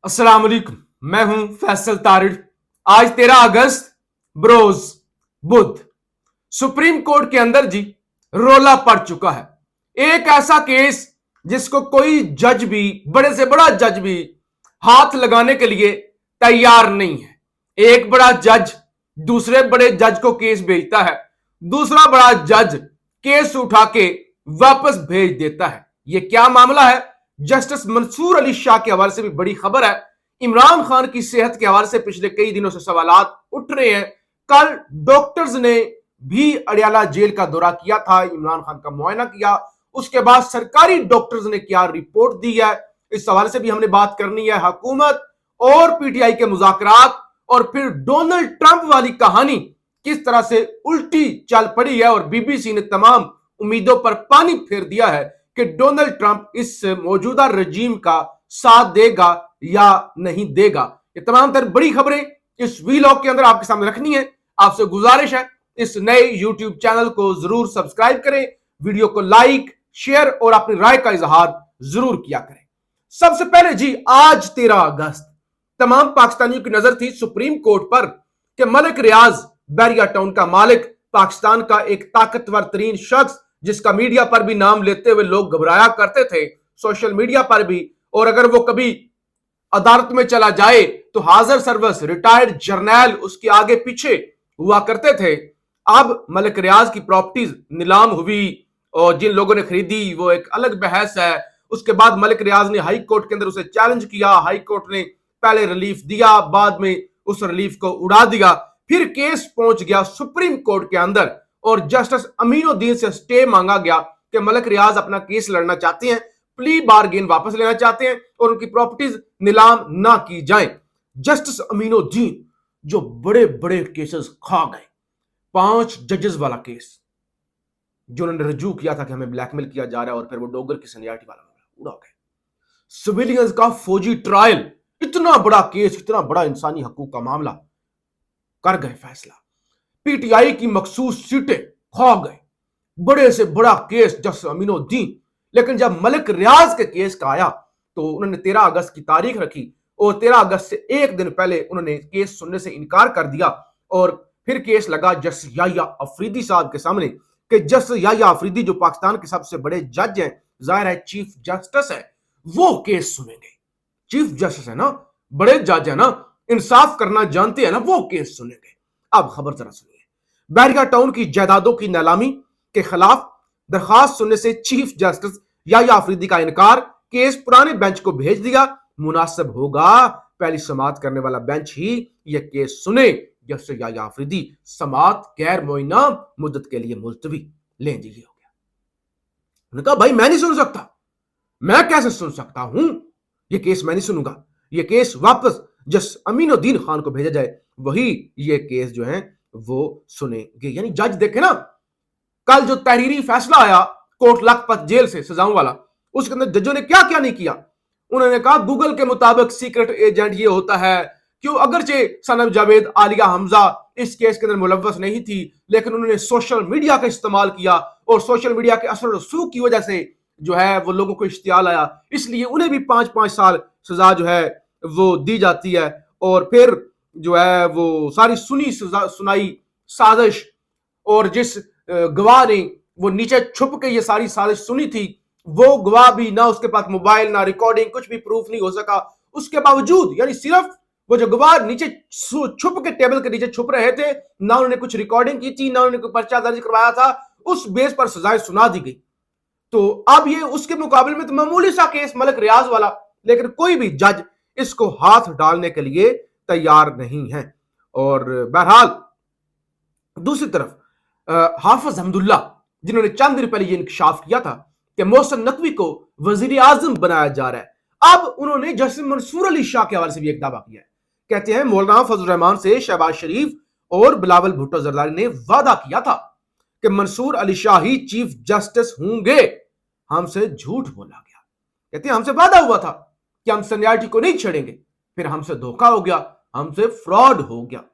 अस्सलाम वालेकुम। मैं हूं फैसल तारिड़। आज 13 अगस्त बरोज बुध सुप्रीम कोर्ट के अंदर जी रोला पड़ चुका है। एक ऐसा केस जिसको कोई जज भी, बड़े से बड़ा जज भी हाथ लगाने के लिए तैयार नहीं है। एक बड़ा जज दूसरे बड़े जज को केस भेजता है, दूसरा बड़ा जज केस उठा के वापस भेज देता है। यह क्या मामला है? जस्टिस मंसूर अली शाह के हवाले से भी बड़ी खबर है। इमरान खान की सेहत के हवाले से पिछले कई दिनों से सवालात उठ रहे हैं। कल डॉक्टर्स ने भी अडियाला जेल का दौरा किया था, इमरान खान का मुआयना किया। उसके बाद सरकारी डॉक्टर्स ने क्या रिपोर्ट दी है, इस हवाले से भी हमने बात करनी है। हुकूमत और पीटीआई के मुज़ाकरात और फिर डोनाल्ड ट्रंप वाली कहानी किस तरह से उल्टी चल पड़ी है और बीबीसी ने तमाम उम्मीदों पर पानी फेर दिया है कि डोनाल्ड ट्रंप इस मौजूदा रजीम का साथ देगा या नहीं देगा। ये तमाम तर बड़ी खबरें इस वीलॉग के अंदर आपके सामने रखनी है। आपसे गुजारिश है इस नए यूट्यूब चैनल को जरूर सब्सक्राइब करें, वीडियो को लाइक शेयर और अपनी राय का इजहार जरूर किया करें। सबसे पहले जी, आज 13 अगस्त तमाम पाकिस्तानियों की नजर थी सुप्रीम कोर्ट पर कि मलिक रियाज बैरिया टाउन का मालिक, पाकिस्तान का एक ताकतवर तरीन शख्स जिसका मीडिया पर भी नाम लेते हुए लोग घबराया करते थे, सोशल मीडिया पर भी, और अगर वो कभी अदालत में चला जाए तो हाजिर सर्विस रिटायर्ड जर्नैल उसके आगे पीछे हुआ करते थे। अब मलिक रियाज की प्रॉपर्टीज नीलाम हुई और जिन लोगों ने खरीदी वो एक अलग बहस है। उसके बाद मलिक रियाज ने हाई कोर्ट के अंदर उसे चैलेंज किया। हाई कोर्ट ने पहले रिलीफ दिया, बाद में उस रिलीफ को उड़ा दिया। फिर केस पहुंच गया सुप्रीम कोर्ट के अंदर और जस्टिस अमीनुद्दीन से स्टे मांगा गया कि मलिक रियाज अपना केस लड़ना चाहते हैं, प्ली बारगेन वापस लेना चाहते हैं और उनकी प्रॉपर्टीज नीलाम ना की जाए। जस्टिस अमीनुद्दीन जो बड़े बड़े केसेस खा गए, 5 जजेस वाला केस जो उन्होंने रजू किया था कि हमें ब्लैकमेल किया जा रहा है और फिर वो डोगर की सीनियरिटी वाला उड़ा गए। सिविलियंस का फौजी ट्रायल, इतना बड़ा केस, इतना बड़ा इंसानी हकूक का मामला, कर गए फैसला। पीटीआई की मखसूस सीटें खा गए, बड़े से बड़ा केस जस्टिस अमीनुद्दीन। लेकिन जब मलिक रियाज के केस का आया तो उन्होंने 13 अगस्त की तारीख रखी और 13 अगस्त से एक दिन पहले उन्होंने केस सुनने से इनकार कर दिया और फिर केस लगा जस्टिस याह्या अफरीदी साहब के सामने कि जस्टिस याह्या अफरीदी जो पाकिस्तान के सबसे बड़े जज हैं, जाहिर है चीफ जस्टिस है, वो केस सुनेंगे। चीफ जस्टिस है ना, बड़े जज है ना, इंसाफ करना जानते हैं ना, वो केस सुनेंगे। अब खबर जरा सुनिए। बैरिया टाउन की जायदादों की नीलामी के खिलाफ दरखास्त सुनने से चीफ जस्टिस याह्या अफरीदी का इनकार, केस पुराने बेंच को भेज दिया। मुनासिब होगा पहली समाअत करने वाला बेंच ही यह केस सुने। जस्टिस याह्या अफरीदी समाअत गैर मुअय्यना मुद्दत के लिए मुलतवी। लें जी, ये हो गया। उन्होंने कहा भाई मैं नहीं सुन सकता, मैं कैसे सुन सकता हूं, यह केस मैं नहीं सुनूंगा, यह केस वापस जस्टिस अमीनुद्दीन खान को भेजा जाए, वही ये केस जो है वो सुनेंगे। यानी जज देखे ना, कल जो तहरीरी फैसला आया कोट लखपत जेल से सजाओं वाला, उसके अंदर जजों ने क्या क्या नहीं किया। उन्होंने कहा गूगल के मुताबिक सीक्रेट एजेंट ये होता है, क्यों अगरचे सनम जावेद आलिया हमजा इस केस के अंदर मुलव्वस नहीं थी, लेकिन उन्होंने सोशल मीडिया का इस्तेमाल किया और सोशल मीडिया के असर रसूख की वजह से जो है वो लोगों को इश्तियाल आया, इसलिए उन्हें भी 5-5 साल सजा जो है वो दी जाती है। और फिर जो है वो सारी सुनाई साजिश, और जिस गवाह ने वो नीचे छुप के ये सारी साजिश सुनी थी, वो गवाह भी ना, उसके पास मोबाइल ना रिकॉर्डिंग, कुछ भी प्रूफ नहीं हो सका। उसके बावजूद यानी सिर्फ वो जो गवाह नीचे छुप के टेबल के नीचे छुप रहे थे, ना उन्होंने कुछ रिकॉर्डिंग की थी, ना उन्होंने कोई पर्चा दर्ज करवाया था, उस बेस पर सजाएं सुना दी गई। तो अब ये उसके मुकाबले में तो मामूली सा केस मलिक रियाज वाला, लेकिन कोई भी जज इसको हाथ डालने के लिए तैयार नहीं है। और बहरहाल दूसरी तरफ हाफिज हमदुल्ला, जिन्होंने चंद दिन पहले ये इंकशाफ किया था कि मोहसिन नकवी को वजीर आजम बनाया जा रहा है, अब उन्होंने जस्टिस मंसूर अली शाह के हवाले से भी एक दावा किया है। कहते हैं मौलाना फजल रहमान से शहबाज शरीफ और बिलावल भुट्टो जरदारी ने वादा किया था कि मंसूर अली शाह ही चीफ जस्टिस होंगे, हमसे झूठ बोला गया। कहते हैं हमसे वादा हुआ था कि हम सीनियरिटी को नहीं छेड़ेंगे, फिर हमसे धोखा हो गया, हमसे फ्रॉड हो गया।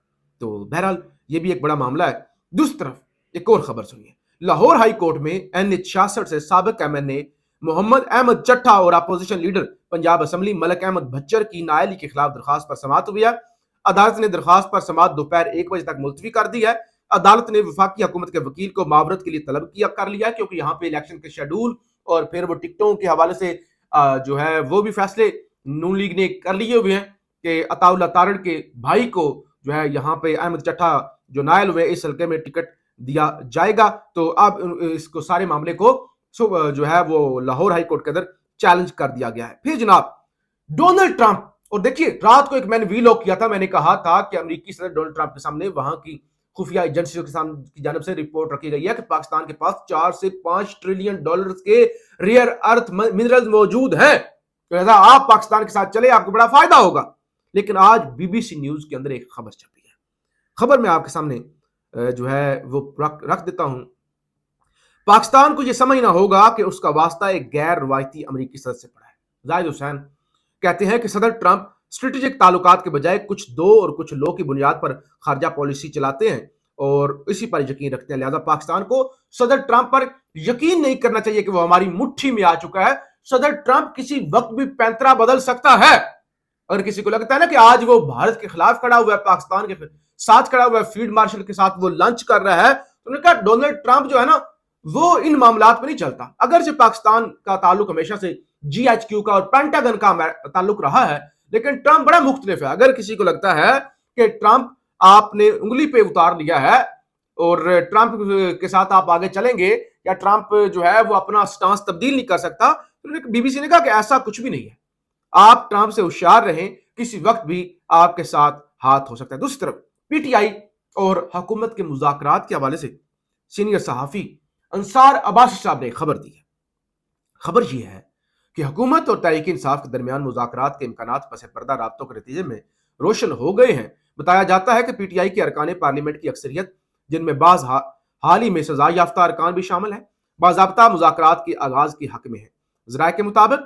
तो बहरहाल ये भी एक बड़ा मामला है। दूसरी तरफ एक और खबर सुनिए। लाहौर हाई कोर्ट में NH 66 से साबिक MNA मोहम्मद अहमद चट्ठा और opposition leader Punjab assembly Malik Ahmad Bhachar की नाअहली के खिलाफ दरखास्त पर समाअत हुई है। अदालत ने दरखास्त पर समाअत दोपहर 1 बजे तक मुलतवी कर दी है। अदालत ने वफाकी हुकूमत के वकील को मावरत के लिए तलब कर लिया है, क्योंकि यहाँ पे इलेक्शन के शेड्यूल और फिर वो टिकटों के हवाले से जो है वो भी फैसले नून लीग ने कर लिए हुए हैं कि अताउल्लाह तारड़ के भाई को जो है यहाँ पे अहमद चट्ठा जो नायल हुए इस हल्के में टिकट दिया जाएगा। तो अब इसको सारे मामले को जो है वो लाहौर हाई कोर्ट के अंदर चैलेंज कर दिया गया है। फिर जनाब डोनाल्ड ट्रंप, और देखिए रात को एक मैंने वीलॉग किया था, मैंने कहा था कि अमेरिकी सदर डोनाल्ड ट्रंप के सामने वहां की खुफिया एजेंसियों के सामने की जानब से रिपोर्ट रखी गई है कि पाकिस्तान के पास 4 से 5 ट्रिलियन डॉलर के रेयर अर्थ मिनरल्स मौजूद हैं, तो ऐसा आप पाकिस्तान के साथ चले आपको बड़ा फायदा होगा। लेकिन आज बीबीसी न्यूज के अंदर एक खबर छपी है, खबर मैं आपके सामने जो है वो रख देता हूं। पाकिस्तान को यह समझना होगा कि उसका वास्ता एक गैर रवायती अमेरिकी सदर से पड़ा है। जाहिद हुसैन कहते हैं कि सदर ट्रंप स्ट्रेटेजिक ताल्लुकात के बजाय कुछ दो और कुछ लो की बुनियाद पर खारजा पॉलिसी चलाते हैं और इसी पर यकीन रखते हैं। लिहाजा पाकिस्तान को सदर ट्रंप पर यकीन नहीं करना चाहिए कि वो हमारी मुट्ठी में आ चुका है। सदर ट्रंप किसी वक्त भी पैंतरा बदल सकता है। अगर किसी को लगता है ना कि आज वो भारत के खिलाफ खड़ा हुआ है, पाकिस्तान के साथ खड़ा हुआ है, फील्ड मार्शल के साथ वो लंच कर रहा है, तो उन्होंने कहा डोनाल्ड ट्रंप जो है ना वो इन मामलात में नहीं चलता। अगर से पाकिस्तान का ताल्लुक हमेशा से GHQ का और पेंटागन का ताल्लुक रहा है, लेकिन ट्रंप बड़ा मुख्तलिफ है। अगर किसी को लगता है कि ट्रंप आपने उंगली पे उतार लिया है और ट्रंप के साथ आप आगे चलेंगे या ट्रंप जो है वो अपना स्टांस तब्दील नहीं कर सकता, तो बीबीसी ने कहा कि ऐसा कुछ भी नहीं है। आप ट्रंप से होशियार रहें, किसी वक्त भी आपके साथ हाथ हो सकता है। दूसरी तरफ PTI और हुकूमत के मुज़ाकरात के हवाले से सीनियर सहाफी अंसार अब्बासी साहब ने खबर दी है। खबर यह है कि हुकूमत और तहरीक इंसाफ के दरमियान मुज़ाकरात के इम्कानात पस पर्दा राब्तों के नतीजे में रोशन हो गए हैं। बताया जाता है कि PTI के अरकान पार्लियामेंट की अक्सरियत, जिनमें बाज हाल ही में सजा याफ्ता अरकान भी शामिल है, बाज़ाब्ता मुज़ाकरात के आगाज के हक में है। ज़राए के मुताबिक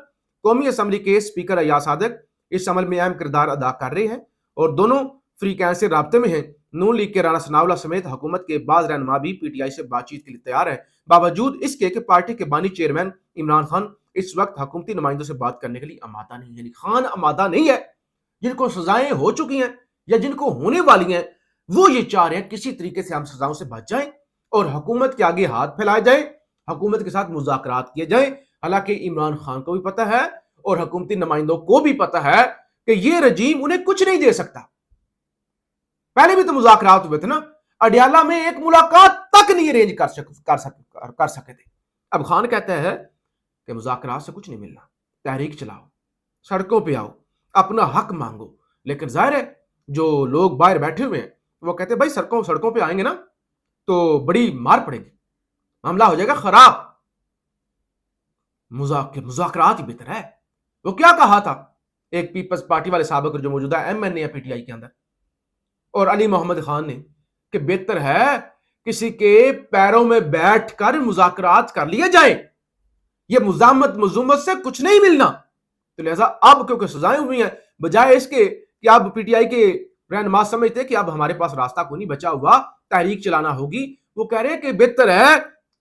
कौमी असम्बली के स्पीकर अय्याज सादिक इस अमल में अहम किरदार अदा कर रहे हैं और दोनों फ्रीकैंस से राब्ते में हैं। नून लीग के राना सनाउल्लाह समेत हुकूमत के बाज रहनुमा भी PTI से बातचीत के लिए तैयार है, बावजूद इसके कि पार्टी के बानी चेयरमैन इमरान खान इस वक्त हुकूमती नुमाइंदों से बात करने के लिए आमादा नहीं है। यानी खान आमादा नहीं है। जिनको सजाएं हो चुकी हैं या जिनको होने वाली हैं, वो ये चाह रहे हैं किसी तरीके से हम सजाओं से बच जाएं और हुकूमत के आगे हाथ फैलाए जाए, हुकूमत के साथ मुज़ाकरात किए जाए। हालांकि इमरान खान को भी पता है और हुकूमती नुमाइंदों को भी पता है कि ये रजीम उन्हें कुछ नहीं दे सकता। पहले भी तो मुज़ाकरात हुए थे ना, अडियाला में एक मुलाकात तक नहीं अरेंज कर सके थे। अब खान कहता है कि मुज़ाकरात से कुछ नहीं मिलना, तहरीक चलाओ, सड़कों पे आओ, अपना हक मांगो। लेकिन जाहिर है जो लोग बाहर बैठे हुए हैं वो कहते हैं भाई सड़कों पे आएंगे ना तो बड़ी मार पड़ेगी, मामला हो जाएगा खराब, मुज़ाकरात ही बेहतर है। वो क्या कहा था एक पीपल्स पार्टी वाले साहब जो मौजूदा MNA है PTI के अंदर, और अली मोहम्मद खान ने, कि बेहतर है किसी के पैरों में बैठकर मुज़ाकरात कर लिए जाए, ये मुज़ामत से कुछ नहीं मिलना। तो लिहाजा अब क्योंकि सजाएं हुई हैं, बजाय इसके कि अब PTI के रहनुमा समझते कि अब हमारे पास रास्ता कोई नहीं बचा हुआ, तहरीक चलाना होगी, वो कह रहे हैं कि बेहतर है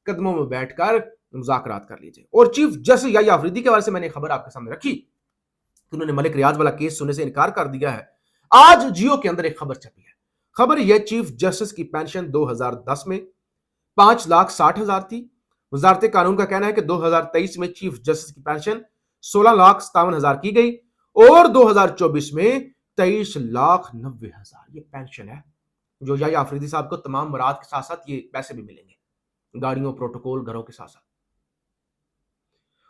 कदमों में बैठकर मुज़ाकरात कर लीजिए। और चीफ जस्टिस याह्या अफरीदी के बारे से मैंने खबर आपके सामने रखी कि उन्होंने मलिक रियाज वाला केस सुनने से इनकार कर दिया है। आज जियो के अंदर एक खबर छपी है। खबर यह चीफ जस्टिस की पेंशन 2010 में 5,60,000 थी। वजारत कानून का कहना है कि 2023 में चीफ जस्टिस की पेंशन 16,57,000 की गई और 2024 में 23,90,000 ये पेंशन है जो याह्या अफरीदी साहब को तमाम मराद के साथ साथ ये पैसे भी मिलेंगे, गाड़ियों, प्रोटोकॉल, घरों के साथ साथ।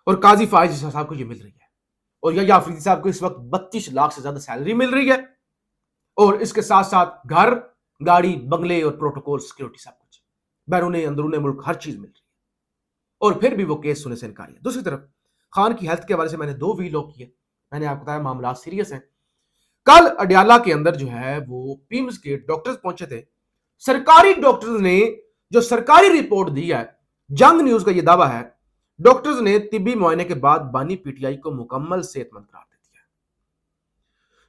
और काजी फाइज साहब को ये मिल रही है और याह्या अफरीदी साहब को इस वक्त 32 लाख से ज्यादा सैलरी मिल रही है और इसके साथ साथ घर, गाड़ी, बंगले और प्रोटोकॉल, सिक्योरिटी, सब कुछ, बैरूने अंदरूने मुल्क हर चीज मिल रही है और फिर भी वो केस सुनने से इनकार है। दूसरी तरफ खान की हेल्थ के हवाले से मैंने 2 वीलॉग किए, मैंने आपको बताया मामला सीरियस है। कल अडियाला के अंदर जो है वो पीम्स के डॉक्टर्स पहुंचे थे। सरकारी डॉक्टर्स ने जो सरकारी रिपोर्ट दी है, जंग न्यूज का यह दावा है, डॉक्टर्स ने तिब्बी मुआयने के बाद बानी PTI को मुकम्मल सेहतमंद करार दे दिया।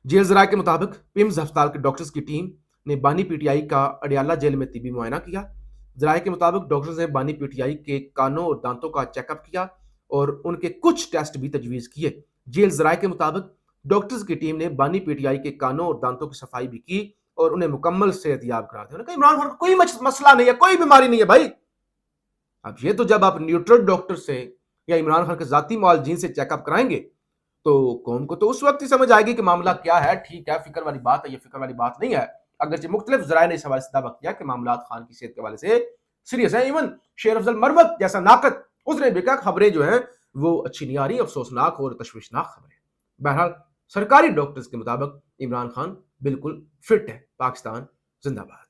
जेल जराये के मुताबिक पिम्स अस्पताल के डॉक्टर्स की टीम ने बानी PTI का अडियाला जेल में तिब्बी मुआयना किया। जराये के मुताबिक डॉक्टर्स ने बानी PTI के कानों और दांतों का चेकअप किया और उनके कुछ टेस्ट भी तजवीज किए। जेल जराये के मुताबिक डॉक्टर्स की टीम ने बानी पीटीआई के कानों और दांतों की सफाई भी की और उन्हें मुकम्मल सेहतयाब करार दिया। उन्होंने कहा इमरान खान को कोई मसला नहीं है, कोई बीमारी नहीं है भाई। अब ये तो जब आप न्यूट्रल डॉक्टर से या इमरान खान के जाती मुआलजीन से चेकअप कराएंगे तो कौम को तो उस वक्त ही समझ आएगी कि मामला क्या है। ठीक है, फिक्र वाली बात है, ये फिक्र वाली बात नहीं है। अगरचे मुख्तलिफ जराये ने इस हवाले से दावा किया कि मामला खान की सेहत के हवाले से सीरियस है। इवन शेर अफजल मरवत जैसा नाकद उसने भी कहा खबरें जो हैं वो अच्छी नहीं आ रही, अफसोसनाक और तशवीशनाक खबरें। बहरहाल सरकारी डॉक्टर्स के मुताबिक इमरान खान बिल्कुल फिट है। पाकिस्तान जिंदाबाद।